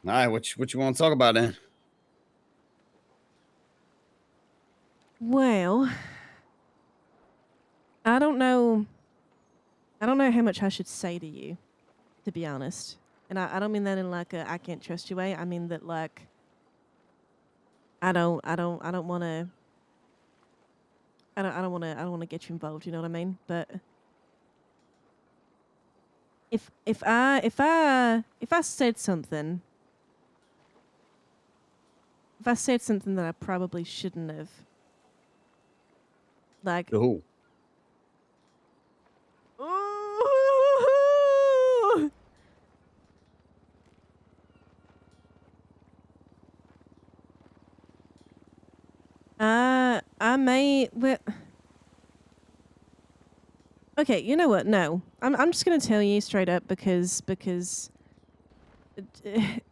All right, what you want to talk about then? Well, I don't know. I don't know how much I should say to you, to be honest. And I don't mean that in like a I can't trust you way. I mean that like I don't want to. I don't want to get you involved. You know what I mean? But if I said something, if I said something that I probably shouldn't have, like, To who? ooh, I may. Well, okay, you know what? No, I'm just gonna tell you straight up because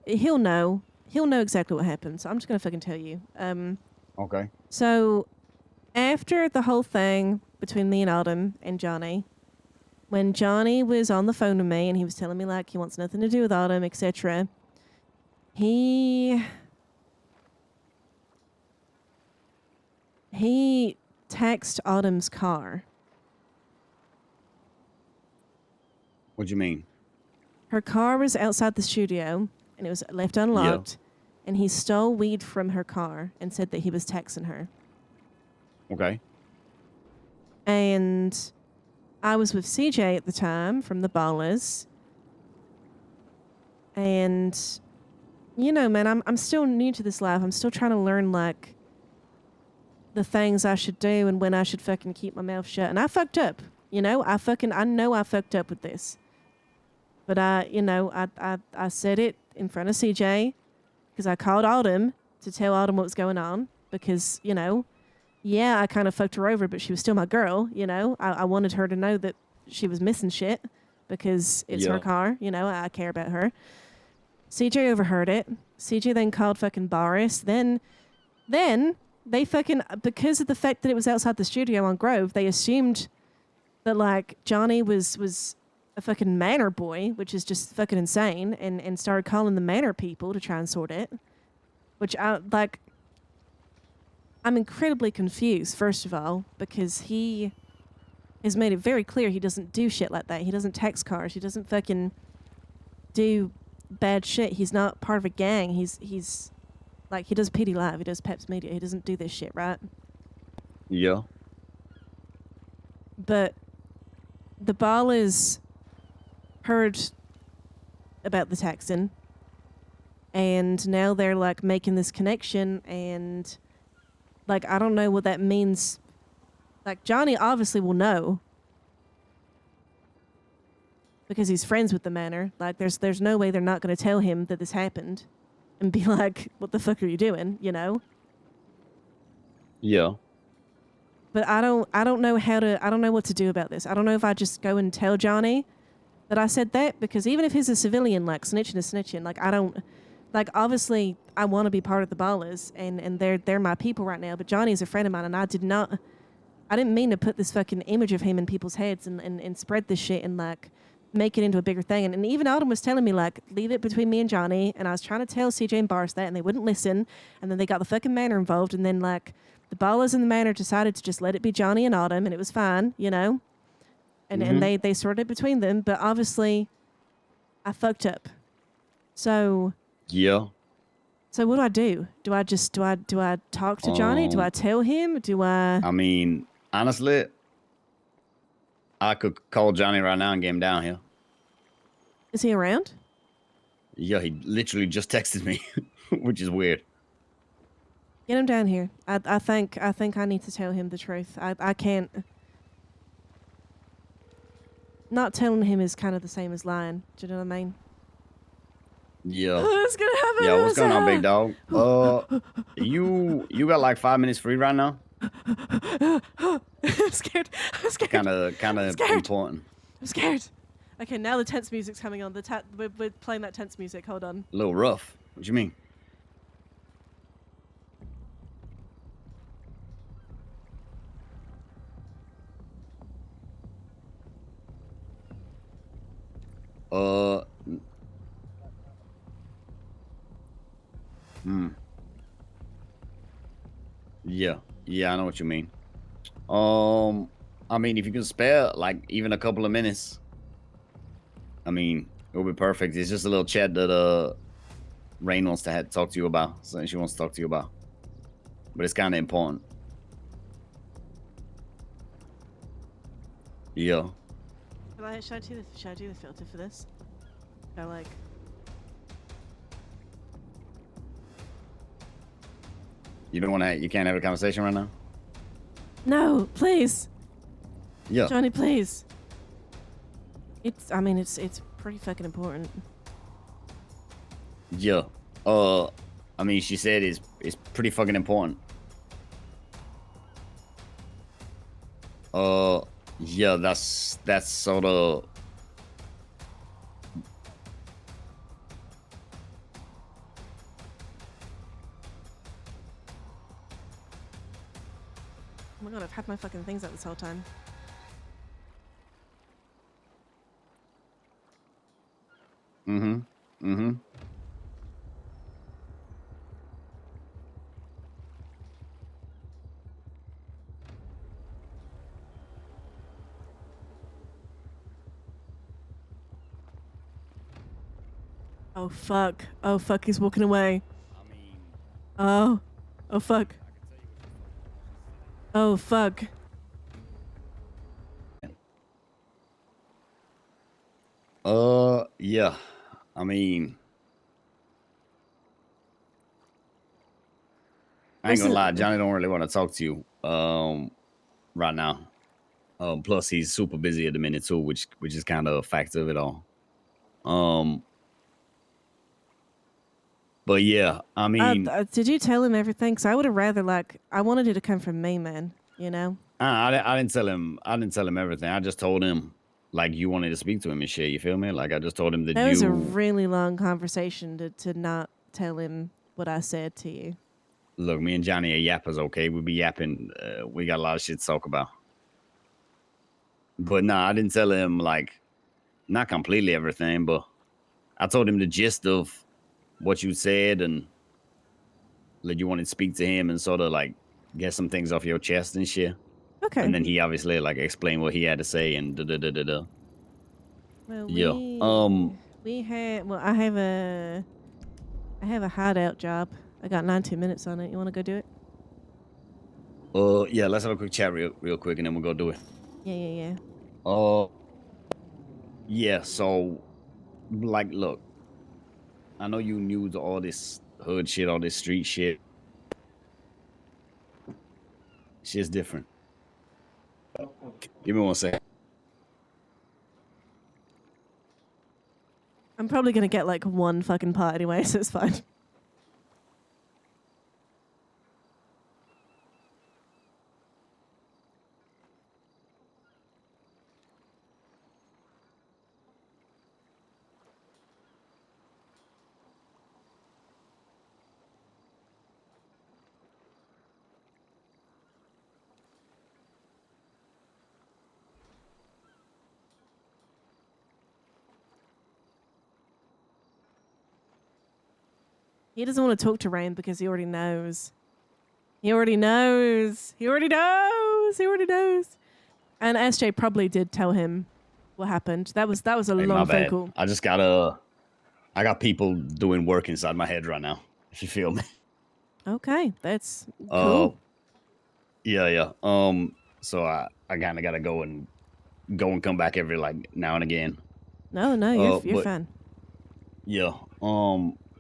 he'll know. He'll know exactly what happened. So I'm just gonna fucking tell you. Okay. So after the whole thing between me and Autumn and Johnny, when Johnny was on the phone with me and he was telling me like he wants nothing to do with Autumn, etc., he he taxed Autumn's car. What you mean? Her car was outside the studio and it was left Yeah. unlocked, and he stole weed from her car and said that he was taxing her. Okay. And I was with CJ at the time from the Ballas, and you know, man, I'm still new to this life. I'm still trying to learn like the things I should do and when I should fucking keep my mouth shut. And I fucked up. You know, I know I fucked up with this. But I said it in front of CJ because I called Autumn to tell Autumn what was going on because, yeah, I kind of fucked her over, but she was still my girl, I wanted her to know that she was missing shit because it's her Yeah. car, I care about her. CJ overheard it. CJ then called fucking Boris. Then they fucking, because of the fact that it was outside the studio on Grove, they assumed that like Johnny was a fucking manor boy, which is just fucking insane, and started calling the manor people to try and sort it. Which I'm incredibly confused, first of all, because he has made it very clear he doesn't do shit like that. He doesn't tax cars. He doesn't fucking do bad shit. He's not part of a gang. He's like, he does PD Live. He does Paps Media. He doesn't do this shit, right? Yeah. But the ball is heard about the taxing, and now they're like making this connection, and like I don't know what that means. Like Johnny obviously will know because he's friends with the manor. Like there's no way they're not going to tell him that this happened and be like, "What the fuck are you doing?" You know. Yeah. But I don't know I don't know what to do about this. I don't know if I just go and tell Johnny that I said that, because even if he's a civilian, like snitching is snitching. Like I don't, like obviously I want to be part of the ballers, and they're my people right now. But Johnny is a friend of mine, and I didn't mean to put this fucking image of him in people's heads and spread this shit and like make it into a bigger thing. And even Autumn was telling me like, leave it between me and Johnny. And I was trying to tell CJ and Boris that, and they wouldn't listen. And then they got the fucking manor involved, and then like the ballers in the manor decided to just let it be Johnny and Autumn, and it was fine, and Mm-hmm. they sorted it between them. But obviously, I fucked up. So Yeah. so what do I do? Do I talk to Johnny? Do I Um, tell him? Do I? I mean, honestly, I could call Johnny right now and get him down here. Is he around? Yeah, he literally just texted me, which is weird. Get him down here. I think I need to tell him the truth. I can't. Not telling him is kind of the same as lying. Do you know what I mean? Yeah. It's gonna Yeah, what's going on, big happen. dog? You got like 5 minutes free right now? I'm scared. I'm scared. Kind I'm of scared. important. I'm scared. Okay, now the tense music's coming on. We're playing that tense music. Hold on. A little rough. What you mean? Uh, Yeah, I know what you mean. I mean, if you can spare like even a couple of minutes, I mean, it'll be perfect. It's just a little chat that Rayne wants to talk to you about. Something she wants to talk to you about, but it's kind of important. Yeah. Should I do the filter for this? Should I like? You don't want to. You can't have a conversation right now. No, please. Yeah. Johnny, please. I mean, it's pretty fucking important. Yeah. I mean, she said it's pretty fucking important. Yeah, that's sort of. Oh my god, I've had my fucking things out this whole time. Mm-hmm. Mm-hmm. Oh fuck. Oh fuck, he's walking away. I mean, Oh. Oh fuck. Oh fuck. yeah. I mean, I ain't gonna lie, Johnny don't really want to talk to you right now. Plus he's super busy at the minute too, which is kind of a factor of it all. But yeah, I mean, did you tell him everything? Because I would have rather I wanted it to come from me, man. You know. I didn't tell him. I didn't tell him everything. I just told him like you wanted to speak to him and shit. You feel me? Like I just told him that was a really long conversation to not tell him what I said to you. Look, me and Johnny are yappers, okay? We be yapping. We got a lot of shit to talk about. But nah, I didn't tell him like not completely everything, but I told him the gist of what you said and like you wanted to speak to him and sort of like get some things off your chest and shit. Okay. And then he obviously like explained what he had to say and da da da da da. Well, yeah. We had. Well, I have a hideout job. I got 90 minutes on it. You want to go do it? Yeah. Let's have a quick chat real quick and then we'll go do it. Yeah. Yeah. So, like, look, I know you knew all this hood shit, all this street shit. Shit's different. Give me 1 second. I'm probably gonna get like one fucking part anyway, so it's fine. He doesn't want to talk to Rayne because he already knows. He already knows. And SJ probably did tell him what happened. That was a long phone call. I just I got people doing work inside my head right now. If you feel me. Okay, that's cool. Yeah. So I kind of gotta go and come back every like now and again. No, you're fine. Yeah.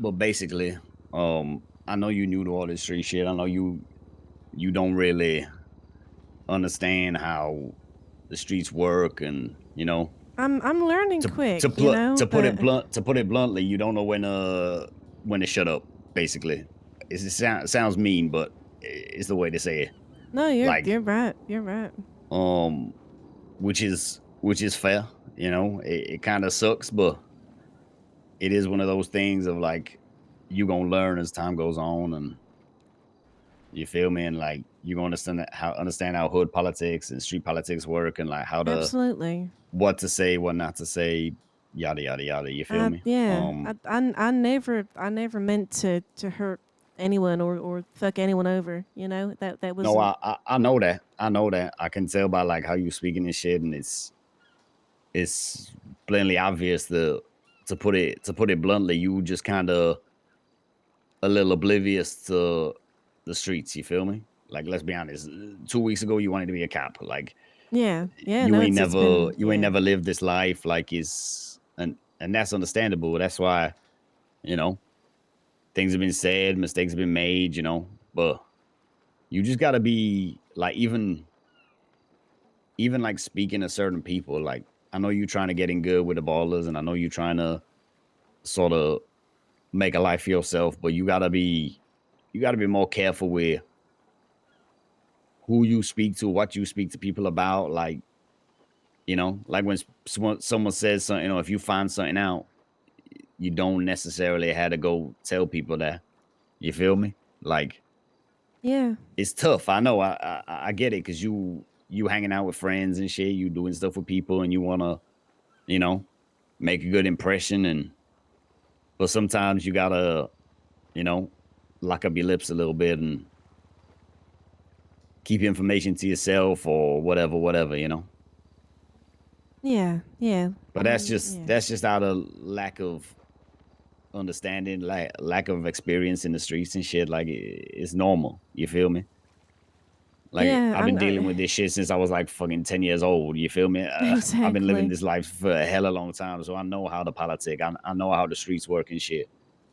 But basically, I know you new to all this street shit. I know you don't really understand how the streets work, and you know. I'm learning quick. To put it bluntly, you don't know when to shut up. Basically, it sounds mean, but it's the way to say it. No, you're right. You're right. Which is fair. You know, it kind of sucks, but it is one of those things of like you gonna learn as time goes on, and you feel me, and like you gonna understand how hood politics and street politics work, and like how to absolutely what to say, what not to say, yada yada yada. You feel me? Yeah. I never meant to hurt anyone or fuck anyone over. You know, that No, wasn't. I know that. I know that. I can tell by like how you speaking and shit, and it's plainly obvious. To put it bluntly, you just kind of a little oblivious to the streets. You feel me? Like, let's be honest. 2 weeks ago, you wanted to be a cop. Like, Yeah, yeah. you No, ain't it's never been you ain't yeah, never lived this life. Like, is and that's understandable. That's why you know things have been said, mistakes have been made. But you just gotta be like even like speaking to certain people. Like, I know you trying to get in good with the ballers, and I know you trying to sort of make a life for yourself, but you gotta be more careful with who you speak to, what you speak to people about. Like, like when someone says something, if you find something out, you don't necessarily have to go tell people that. You feel me? Like, yeah, it's tough. I know. I get it because you hanging out with friends and shit. You doing stuff with people, and you wanna you know make a good impression. But sometimes you gotta you know lock up your lips a little bit and keep your information to yourself or whatever. yeah, yeah. But that's just Yeah, that's just out of lack of understanding, lack of experience in the streets and shit. Like, it's normal. You feel me? Like, yeah. I've been dealing with this shit since I was like fucking 10 years old. You feel me? I've been living Exactly. this life for a hella long time, so I know how the politic. I know how the streets work and shit.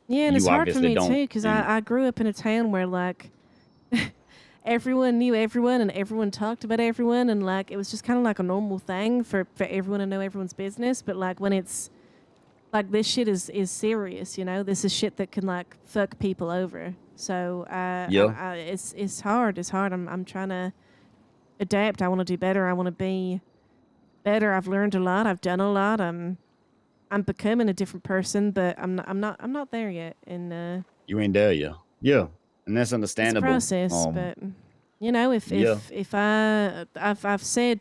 Yeah, and it's You hard for obviously me don't. too because And I grew up in a town where like everyone knew everyone and everyone talked about everyone and like it was just kind of like a normal thing for everyone to know everyone's business. But like when it's like this shit is serious, you know. This is shit that can like fuck people over. So yeah, it's hard. It's hard. I'm trying to adapt. I want to do better. I want to be better. I've learned a lot. I've done a lot. I'm becoming a different person, but I'm not there yet. And you ain't there, yeah, yeah, and that's it's a understandable. process. But you know, if Yeah, if if I've said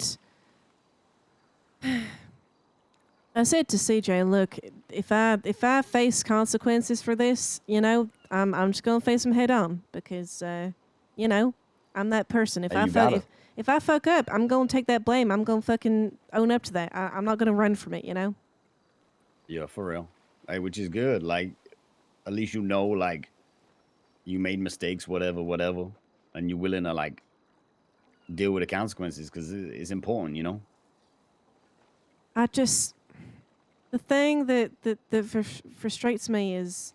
to CJ, look, if I face consequences for this, you know, I'm just gonna face them head on because you know, I'm that person. hey, you gotta. If I fuck up, I'm gonna take that blame. I'm gonna fucking own up to that. I'm not gonna run from it. You know. Yeah, for real. Hey, which is good. Like, at least like you made mistakes, whatever, and you're willing to like deal with the consequences because it's important. I just the thing that frustrates me is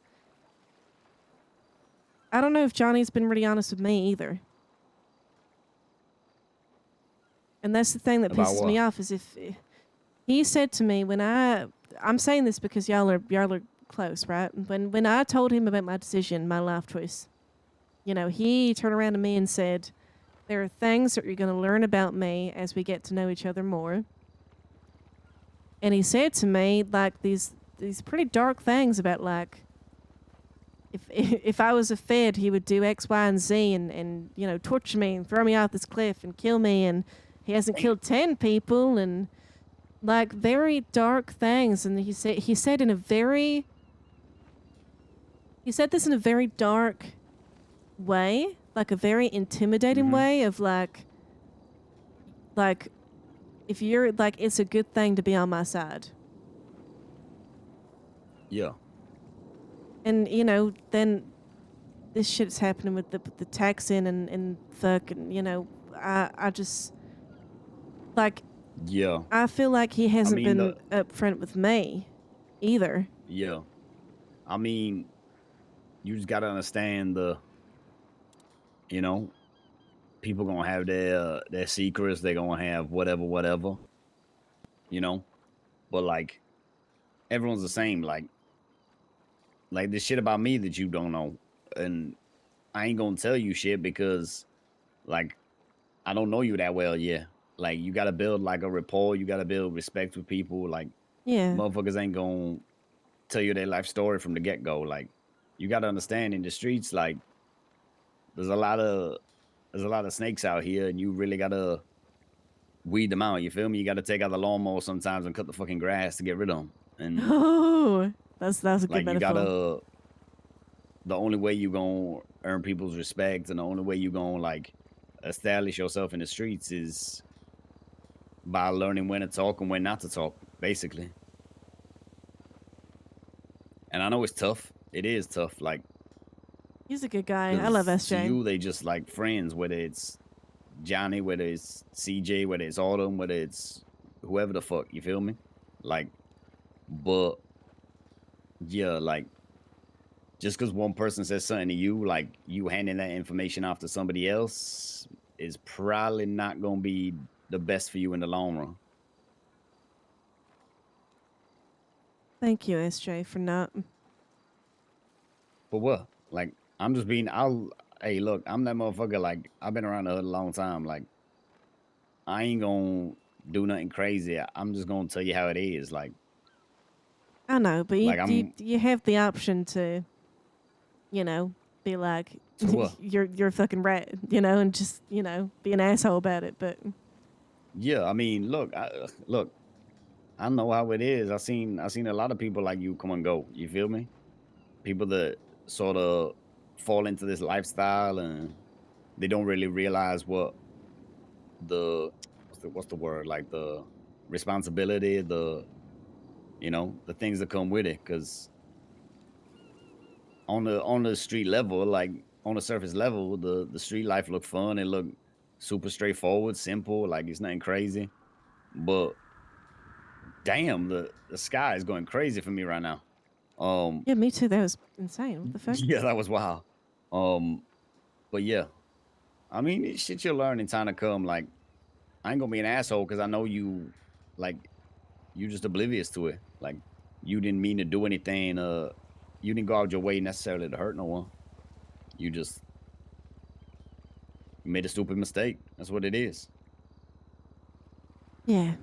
I don't know if Johnny's been really honest with me either. And that's the thing that About pisses me what? off is if he said to me when I'm saying this because y'all are close, right? When I told him about my decision, my life choice, you know, he turned around to me and said, "There are things that you're going to learn about me as we get to know each other more." And he said to me like these pretty dark things about like if I was a Fed, he would do X, Y, and Z and you know torture me and throw me off this cliff and kill me. And he hasn't Damn. killed 10 people and like very dark things. And he said this in a very dark way, like a very intimidating Mm-hmm. way of like if you're like it's a good thing to be on my side. Yeah. And you know then this shit's happening with the taxing and fuck and you know I just like Yeah. I feel like he I hasn't mean, been upfront with me either. yeah. I mean, you just gotta understand you know, people gonna have their secrets. They're gonna have whatever. You know, but like everyone's the same. Like this shit about me that you don't know, and I ain't gonna tell you shit because like I don't know you that well yet. Like, you gotta build like a rapport. You gotta build respect with people. Like, Yeah. motherfuckers ain't gonna tell you their life story from the get go. Like, you gotta understand in the streets, like there's a lot of there's a lot of snakes out here, and you really gotta weed them out. You feel me? You gotta take out the lawnmower sometimes and cut the fucking grass to get rid of them. And Oh, that's a good like, you metaphor. gotta the only way you gonna earn people's respect and the only way you gonna like establish yourself in the streets is by learning when to talk and when not to talk, basically. And I know it's tough. It is tough, like, He's a good guy. I love because to SJ. you they just like friends, whether it's Johnny, whether it's CJ, whether it's Autumn, whether it's whoever the fuck, you feel me? Like, but yeah, like just because one person says something to you, like you handing that information off to somebody else is probably not gonna be the best for you in the long run. Thank you, SJ, for not. For what? Like, I'm just being I'll hey, look, I'm that motherfucker, like, I've been around the hood a long time. Like, I ain't gonna do nothing crazy. I'm just gonna tell you how it is. I know, but you Like you I'm you have the option to, you know, be like to what? you're a fucking rat, you know, and just be an asshole about it. But Yeah, I mean, look, I know how it is. I seen a lot of people like you come and go. You feel me? People that sort of fall into this lifestyle and they don't really realize what the what's the word, like the responsibility, the things that come with it. Because on the street level, like on the surface level, the street life look fun. It look super straightforward, simple. Like it's nothing crazy. But damn, the sky is going crazy for me right now. Um, yeah, me too. That was insane. What the fuck? yeah, that was wild. Um, but yeah, I mean, it's shit you'll learn in time to come. Like, I ain't gonna be an asshole because I know you, like, you just oblivious to it. Like, you didn't mean to do anything. You didn't go out your way necessarily to hurt no one. You just made a stupid mistake. That's what it is. Yeah,